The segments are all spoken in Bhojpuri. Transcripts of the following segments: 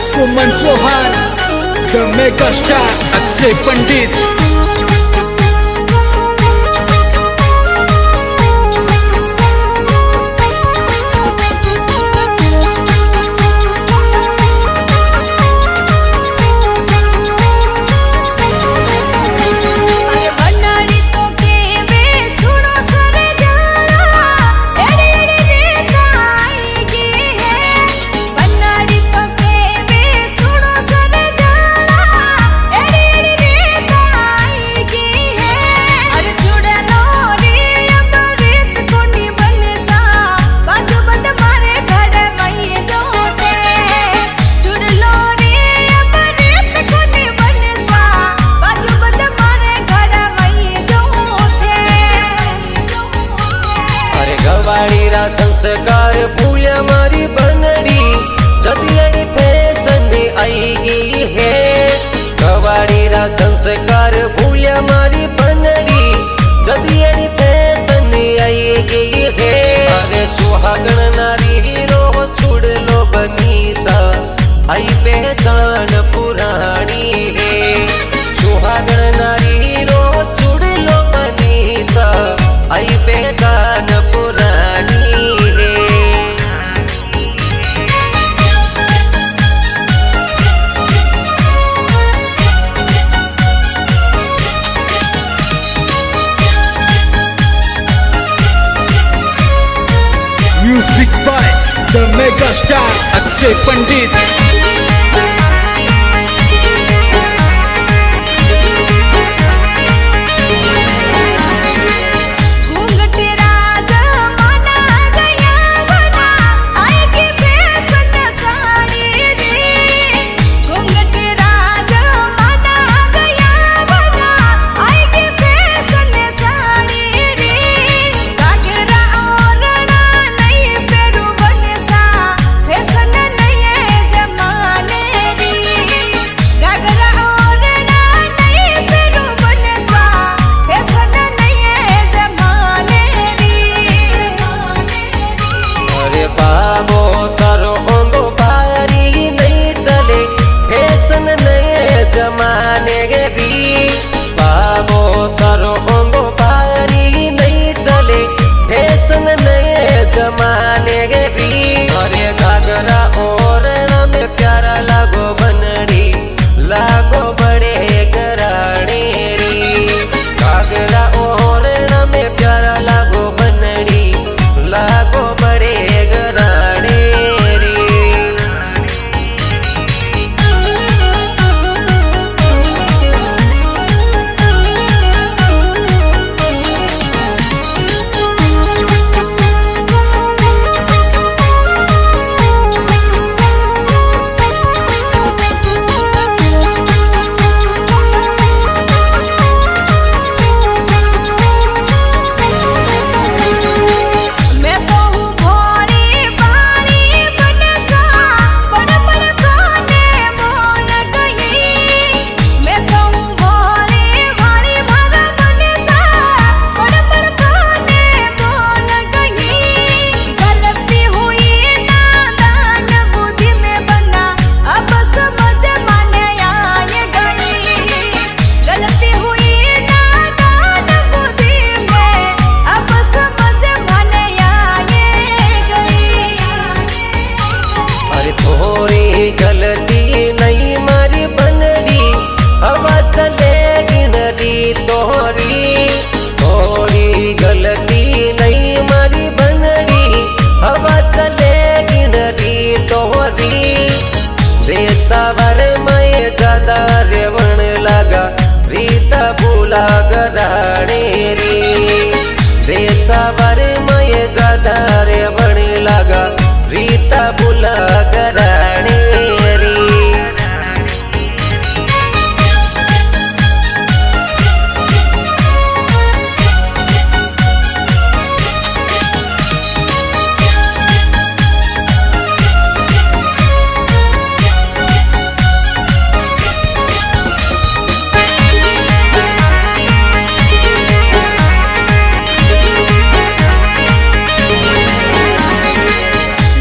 सुमन चौहान, द मेगा स्टार अक्षय पंडित। संस्कार फूलिया मारी बनड़ी जदियारी फैशन आई गई है। कवाड़ी रा संस्कार फूलिया मारी बनड़ी जदियारी फैशन आई गई है। अरे सुहागण नारी हीरो छुड़ लो बनीसा आई पहचान पुरानी है। सुहागण नारी हीरो छुड़ लो बनीसा आई पहचान पुरानी। Music by the mega star Akshay Pandit. जमाने री बाबो सरो ओंगो पारी नहीं चले फैशन नए जमाने री। अरे घाघरा और में प्यारा लागो बनड़ी लागो बड़े गराने री। घाघरा और में प्यारा लागो बनड़ी लागो बड़े गराने री। गलती नहीं मारी बनड़ी हवा चले गिनरी तोरी। थोड़ी गलती नहीं मारी बनड़ी हवा चले गिनरी तोरी। देसावर में ज्यादा रेवण लगा रीता भूला गराणे री। देसावर में ज्यादा रेवण लगा रीता भूला गराणे री।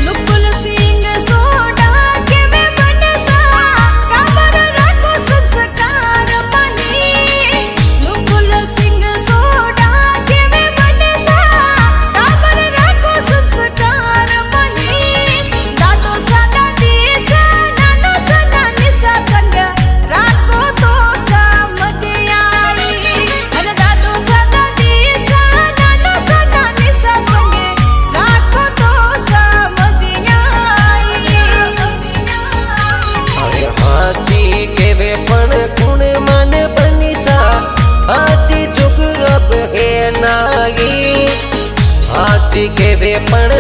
नुकुल सिंह सोडा के में बनसा કેવે પણ